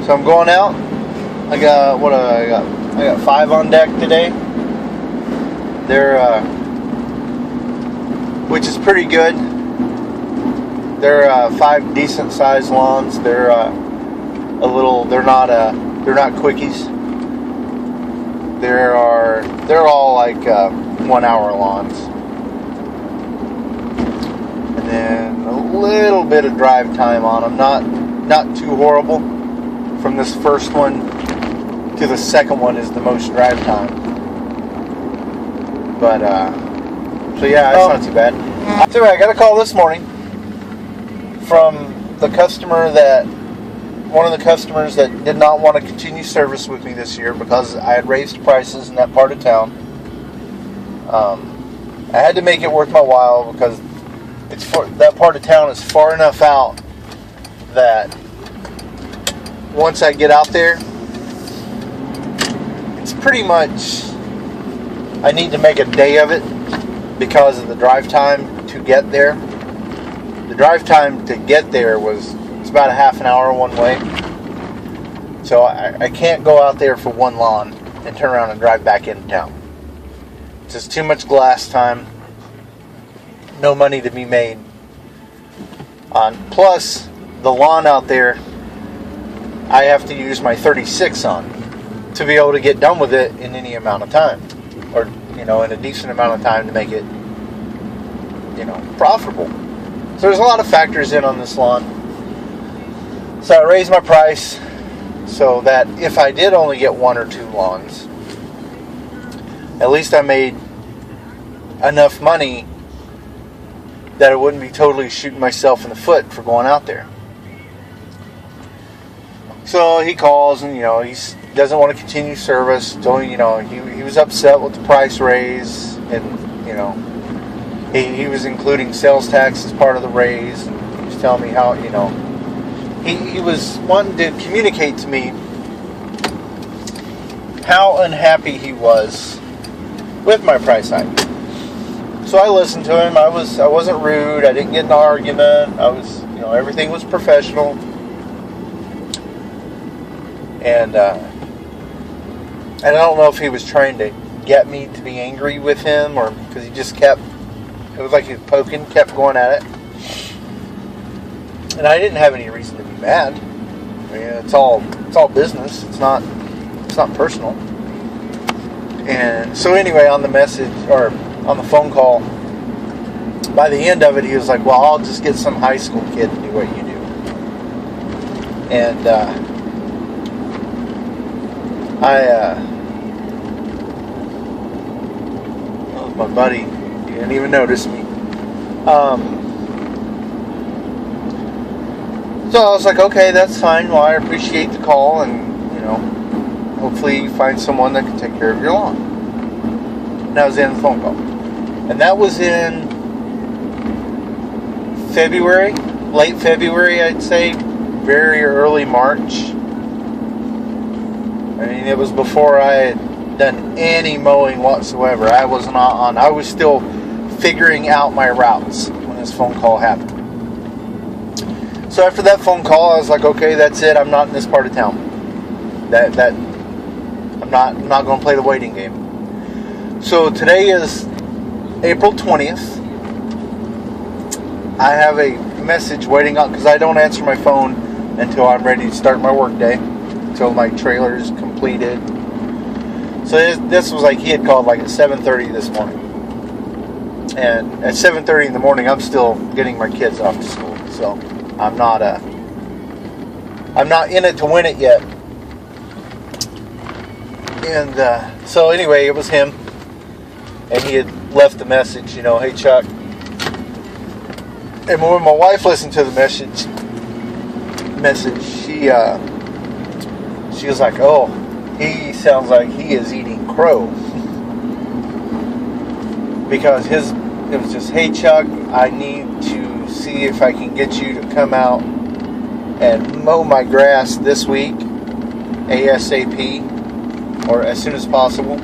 So I'm going out. I got I got 5 on deck today. They're which is pretty good. They're 5 decent sized lawns. They're they're not quickies. They're all like 1 hour lawns. And then a little bit of drive time on them. Not too horrible. From this first one to the second one is the most drive time. But so yeah, it's not too bad. So anyway, I got a call this morning from one of the customers that did not want to continue service with me this year because I had raised prices in that part of town. I had to make it worth my while because that part of town is far enough out that once I get out there, it's pretty much, I need to make a day of it because of the drive time to get there. The drive time to get there it's about a half an hour one way. So I can't go out there for one lawn and turn around and drive back into town. It's just too much glass time. No money to be made. Plus, the lawn out there, I have to use my 36 on to be able to get done with it in any amount of time. Or, in a decent amount of time to make it, profitable. So there's a lot of factors in on this lawn. So I raised my price so that if I did only get 1 or 2 lawns, at least I made enough money that I wouldn't be totally shooting myself in the foot for going out there. So he calls and, he doesn't want to continue service. He was upset with the price raise and, he was including sales tax as part of the raise. And he was telling me how, he was wanting to communicate to me how unhappy he was with my price hike. So I listened to him. I wasn't rude. I didn't get in an argument. I was, everything was professional. And I don't know if he was trying to get me to be angry with him or because he just it was like he was poking, kept going at it. And I didn't have any reason to be mad. I mean, it's all business. It's not personal. And so anyway, on the message or on the phone call, by the end of it, he was like, "Well, I'll just get some high school kid to do what you do." And that was my buddy. He didn't even notice me. So I was like, okay, that's fine. Well, I appreciate the call, and hopefully you find someone that can take care of your lawn. And that was the end of the phone call. And that was in February, late February, I'd say, very early March. I mean, it was before I had done any mowing whatsoever. I was still figuring out my routes when this phone call happened. So after that phone call, I was like, okay, that's it. I'm not in this part of town. I'm not going to play the waiting game. So today is April 20th. I have a message waiting on because I don't answer my phone until I'm ready to start my work day, until my trailer is completed. So this was like he had called like at 7:30 this morning, and at 7:30 in the morning I'm still getting my kids off to school. So I'm not in it to win it yet. And so anyway, it was him, and he had left the message, hey Chuck. And when my wife listened to the message, she was like, oh, he sounds like he is eating crow. Because it was just, hey Chuck, I need to see if I can get you to come out and mow my grass this week, ASAP, or as soon as possible.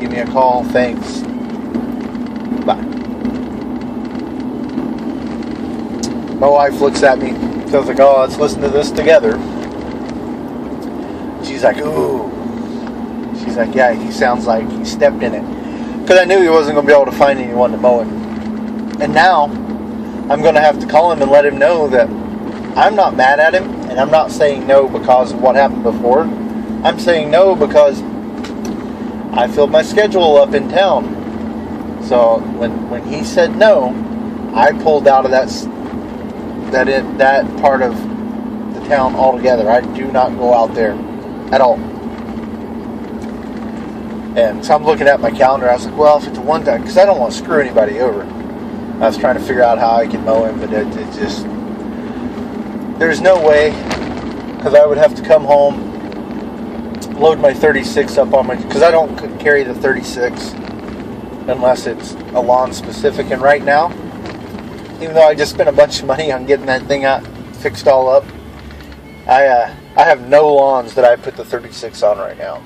Give me a call, thanks. Bye. My wife looks at me So I was like, oh, let's listen to this together. She's like, ooh. She's like, yeah, he sounds like he stepped in it. Because I knew he wasn't going to be able to find anyone to mow it. And now, I'm going to have to call him and let him know that I'm not mad at him. And I'm not saying no because of what happened before. I'm saying no because I filled my schedule up in town. So when he said no, I pulled out of that part of the town altogether. I do not go out there at all. And so I'm looking at my calendar. I was like, well, if it's a one time, because I don't want to screw anybody over. I was trying to figure out how I could mow him, but it just, there's no way, because I would have to come home, load my 36 up on my, because I don't carry the 36 unless it's a lawn specific. And right now, even though I just spent a bunch of money on getting that thing out, fixed all up, I have no lawns that I put the 36 on right now.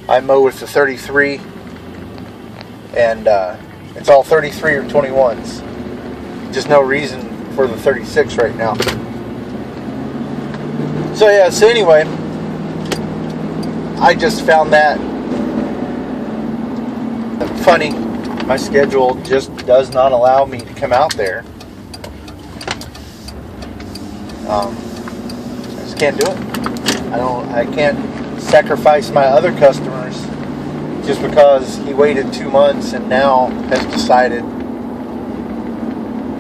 I mow with the 33, and it's all 33 or 21s. Just no reason for the 36 right now. So yeah, so anyway, I just found that funny. My schedule just does not allow me to come out there. I just can't do it. I can't sacrifice my other customers just because he waited 2 months and now has decided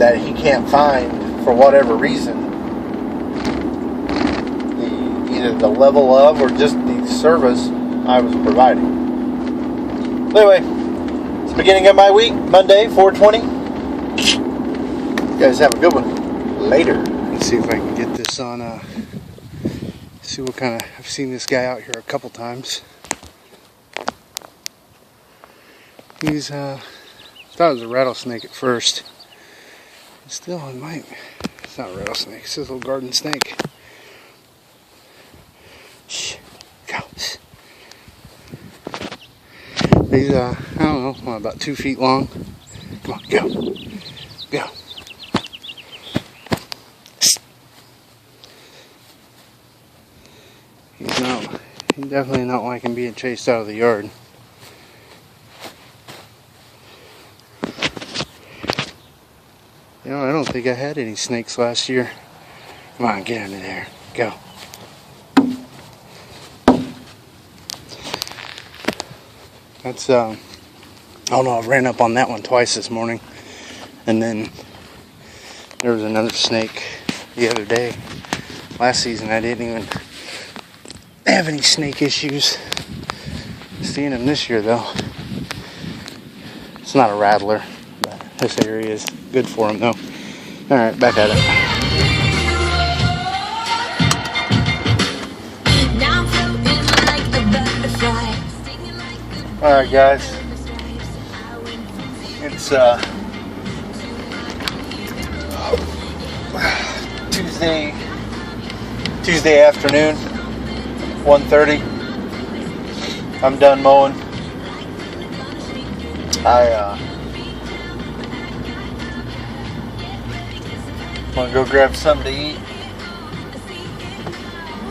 that he can't find, for whatever reason, either the level of or just the service I was providing. But anyway, it's the beginning of my week, Monday, 4/20. You guys have a good one. Later. Let's see if I can get this on, see what kind of, I've seen this guy out here a couple times. He's, thought it was a rattlesnake at first. Still, it might, it's not a rattlesnake, it's just a little garden snake. Shh, go. He's, I don't know, about 2 feet long. Come on, go. Go. He's definitely not liking being chased out of the yard. You know, I don't think I had any snakes last year. Come on, get under there. Go. That's, I don't know, I've ran up on that one twice this morning. And then there was another snake the other day. Last season I didn't even have any snake issues. Seeing him this year though. It's not a rattler, but this area is good for him though. Alright, back at it. Alright guys, it's Tuesday afternoon, 1:30. I'm done mowing. I'm gonna go grab something to eat,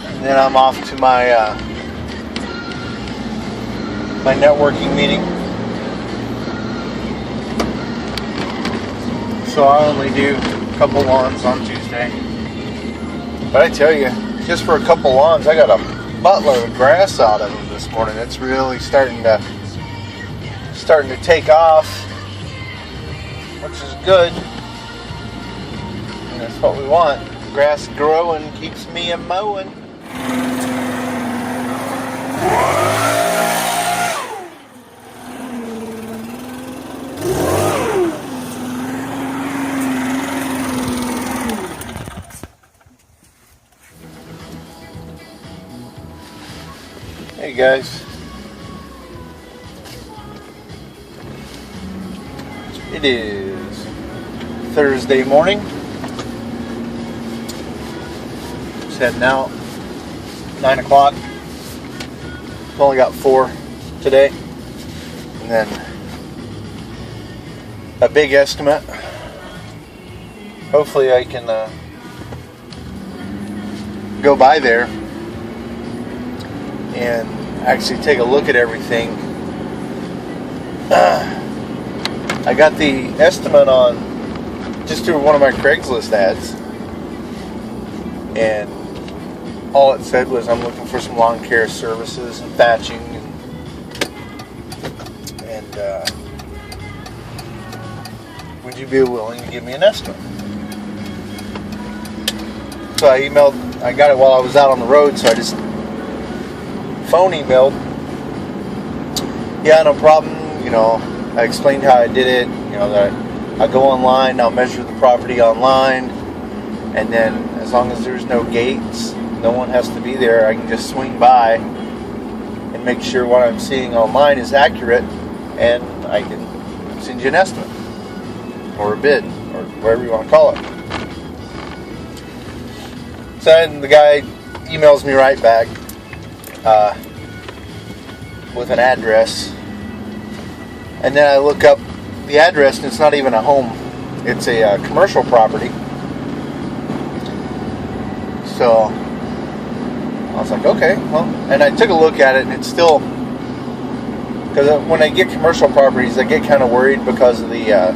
and then I'm off to my my networking meeting. So I only do a couple lawns on Tuesday. But I tell you, just for a couple lawns, I got a buttload of grass out of them this morning. It's really starting to take off, which is good. And that's what we want. Grass growing keeps me mowing. Hey guys, it is Thursday morning. Just heading out, 9 o'clock. I've only got 4 today, and then a big estimate. Hopefully I can go by there and actually take a look at everything. I got the estimate on just through one of my Craigslist ads, and all it said was I'm looking for some lawn care services and thatching, and would you be willing to give me an estimate? So I got it while I was out on the road, so I just phone emailed. Yeah, no problem. I explained how I did it. That I go online, I'll measure the property online, and then as long as there's no gates, no one has to be there, I can just swing by and make sure what I'm seeing online is accurate, and I can send you an estimate or a bid or whatever you want to call it. So then the guy emails me right back with an address, and then I look up the address, and it's not even a home, it's a commercial property. So I was like, okay, well, and I took a look at it, and it's still, because when I get commercial properties, I get kind of worried because of the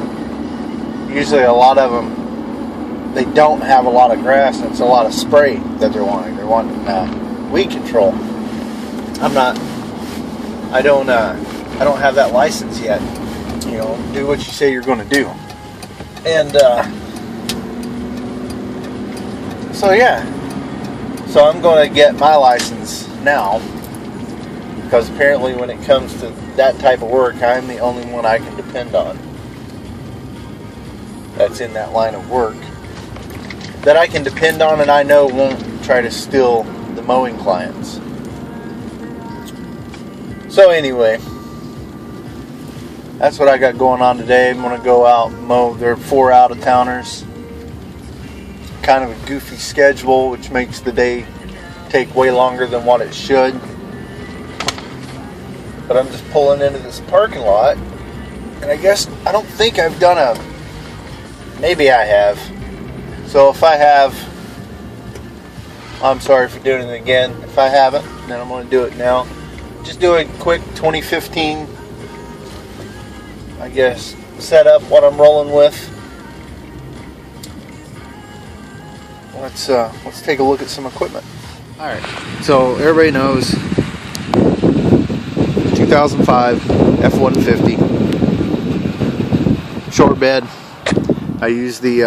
usually a lot of them, they don't have a lot of grass, and it's a lot of spray that they're wanting. They're wanting weed control. I don't have that license yet. Do what you say you're going to do. And so I'm going to get my license now, because apparently when it comes to that type of work, I'm the only one I can depend on that's in that line of work, that I can depend on, and I know won't try to steal the mowing clients. So anyway, that's what I got going on today. I'm going to go out and mow. There are 4 out-of-towners. Kind of a goofy schedule, which makes the day take way longer than what it should. But I'm just pulling into this parking lot, and I don't think I've done maybe I have. So if I have, I'm sorry for doing it again. If I haven't, then I'm going to do it now. Just do a quick 2015, set up what I'm rolling with. Let's take a look at some equipment. All right, so everybody knows 2005 F-150 short bed. I use the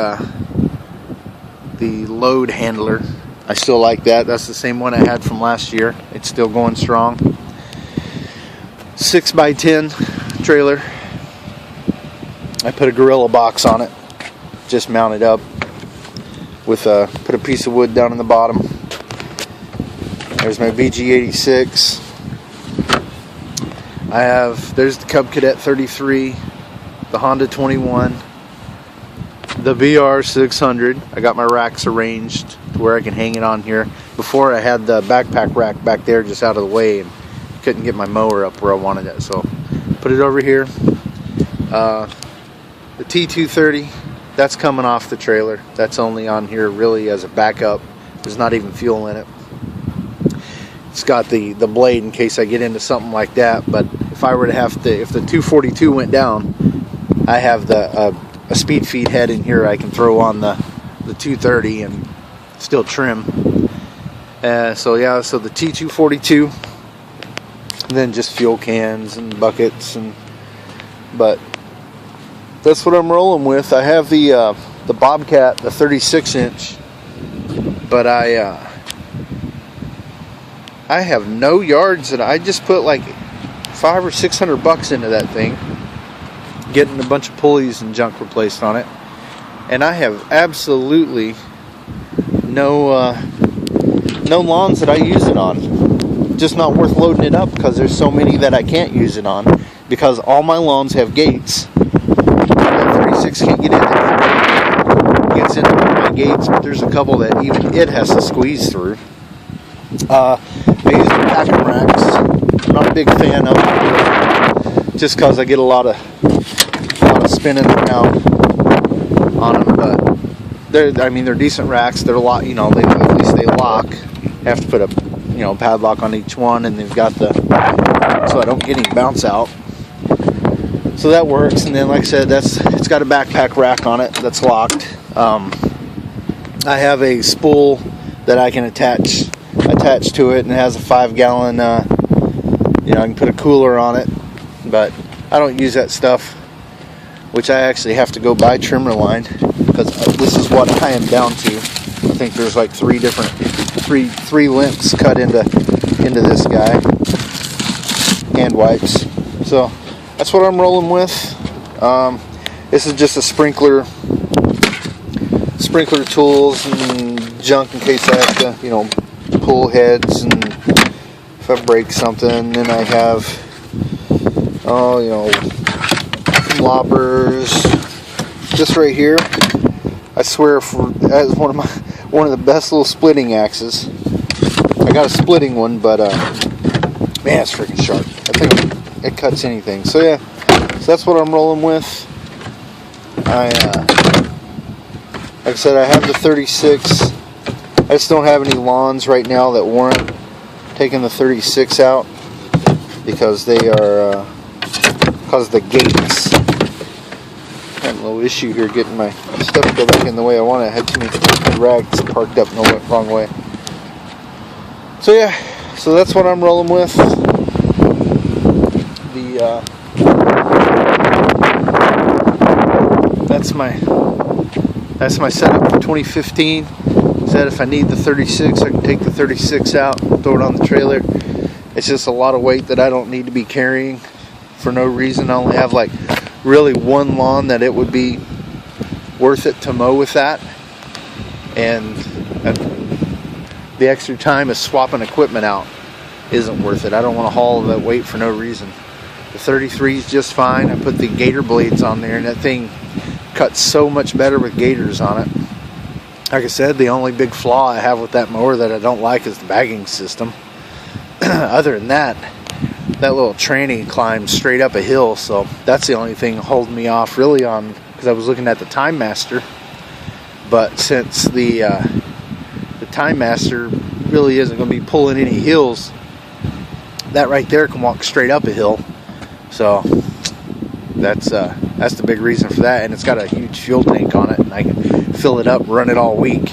load handler. I still like that. That's the same one I had from last year. It's still going strong. 6x10 trailer. I put a gorilla box on it, just mounted up with put a piece of wood down in the bottom. There's my BG86. There's the Cub Cadet 33, the Honda 21, the BR 600. I got my racks arranged to where I can hang it on here. Before I had the backpack rack back there just out of the way, and couldn't get my mower up where I wanted it, so put it over here. The T230, that's coming off the trailer. That's only on here really as a backup. There's not even fuel in it. It's got the blade in case I get into something like that, but if I were to if the 242 went down, I have a speed feed head in here I can throw on the 230 and still trim. So the T242, and then just fuel cans and buckets, but that's what I'm rolling with. I have the Bobcat, the 36-inch, but I have no yards, and I just put like $500 or $600 into that thing, getting a bunch of pulleys and junk replaced on it, and I have absolutely no lawns that I use it on. Just not worth loading it up, because there's so many that I can't use it on, because all my lawns have gates. That 36 can't get in there. It gets into my gates, but there's a couple that even it has to squeeze through. I use the packing racks. I'm not a big fan of them, just because I get a lot of spinning around on them, but they're decent racks. They're lock, at least they lock. I have to put a padlock on each one, and they've got so I don't get any bounce out. So that works. And then, like I said, it's got a backpack rack on it that's locked. I have a spool that I can attach to it, and it has a 5-gallon. I can put a cooler on it, but I don't use that stuff. Which I actually have to go buy trimmer line, because this is what I am down to. I think there's like three lengths cut into this guy. Hand wipes. So that's what I'm rolling with. This is just a sprinkler tools and junk in case I have to, pull heads and if I break something. Then I have, loppers. This right here, I swear, as one of the best little splitting axes. I got a splitting one, but man, it's freaking sharp. I think it cuts anything. So yeah, so that's what I'm rolling with. Like I said, I have the 36. I just don't have any lawns right now that warrant taking the 36 out because they are because of the gates. I had a little issue here getting my stuff to go back in the way I want it. I had too many rags parked up the wrong way. So yeah, so that's what I'm rolling with. That's my setup for 2015. Is that if I need the 36, I can take the 36 out, throw it on the trailer. It's just a lot of weight that I don't need to be carrying for no reason. I only have like really one lawn that it would be worth it to mow with that, and the extra time of swapping equipment out isn't worth it. I don't want to haul that weight for no reason. The 33 is just fine. I put the gator blades on there, and that thing cuts so much better with gators on it. Like I said, the only big flaw I have with that mower that I don't like is the bagging system. Other than that little tranny climbs straight up a hill, so that's the only thing holding me off really on, because I was looking at the Time Master, but since the Time Master really isn't going to be pulling any hills, that right there can walk straight up a hill. So that's the big reason for that, and it's got a huge fuel tank on it, and I can fill it up, run it all week.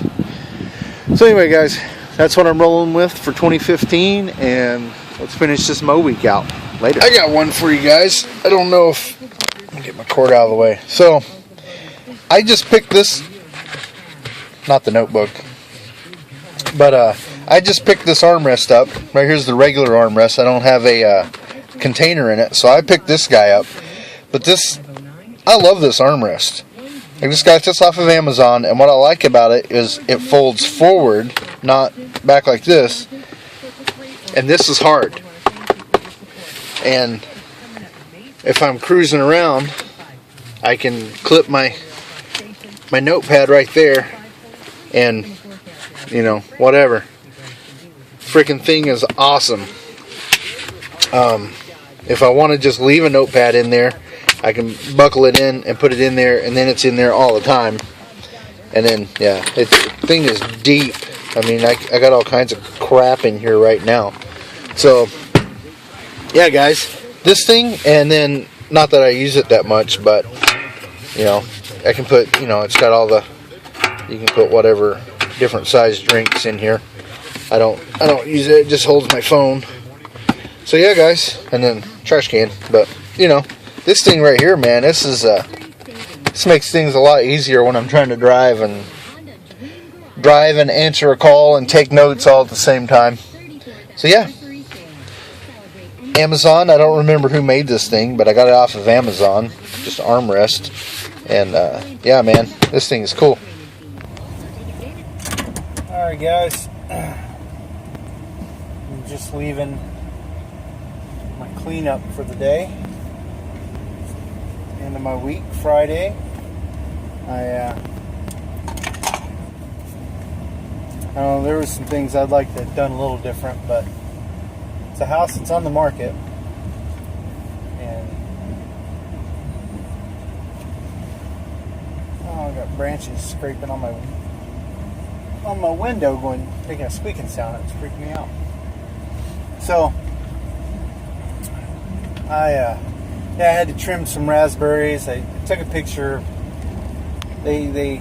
So anyway, guys, that's what I'm rolling with for 2015, and let's finish this mow week out later. I got one for you guys. I don't know if let me get my cord out of the way. So I just picked this, not the notebook, but I just picked this armrest up. Right here's the regular armrest. I don't have a container in it, so I picked this guy up. But I love this armrest. I just got this off of Amazon, and what I like about it is it folds forward, not back like this. And this is hard. And if I'm cruising around, I can clip my notepad right there, and whatever. Freaking thing is awesome. If I want to just leave a notepad in there, I can buckle it in and put it in there, and then it's in there all the time. And then, yeah, the thing is deep. I mean, I got all kinds of crap in here right now. So, yeah, guys, this thing, and then, not that I use it that much, but, I can put, it's got all you can put whatever different size drinks in here. I don't use it just holds my phone. So yeah, guys, and then trash can. But this thing right here, man, this makes things a lot easier when I'm trying to drive and answer a call and take notes all at the same time. So yeah, Amazon. I don't remember who made this thing, but I got it off of Amazon. Just armrest, and yeah, man, this thing is cool. All right, guys, I'm just leaving my cleanup for the day. End of my week, Friday. I don't know, there was some things I'd like to have done a little different, but it's a house that's on the market, and I got branches scraping on my window, making a squeaking sound. It's freaking me out. So I had to trim some raspberries. I took a picture. They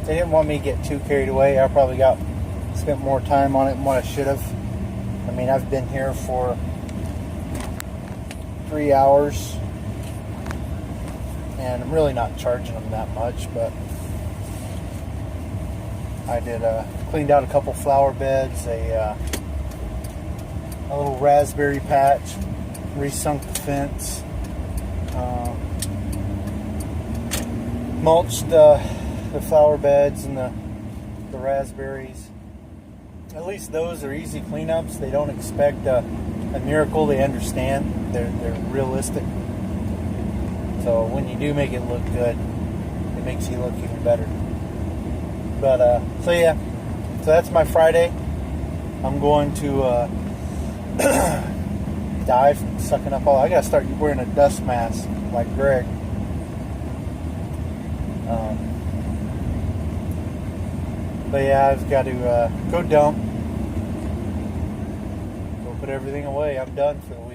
didn't want me to get too carried away. I probably spent more time on it than what I should have. I mean, I've been here for 3 hours, and I'm really not charging them that much, but I did cleaned out a couple flower beds, a little raspberry patch, re-sunk the fence, mulched the flower beds and the raspberries. At least those are easy cleanups. They don't expect a miracle. They understand. They're realistic. So when you do make it look good, it makes you look even better. But so that's my Friday. I'm going to die from sucking up all. I gotta start wearing a dust mask like Greg. But yeah, I've got to go dump, go put everything away. I'm done for the week.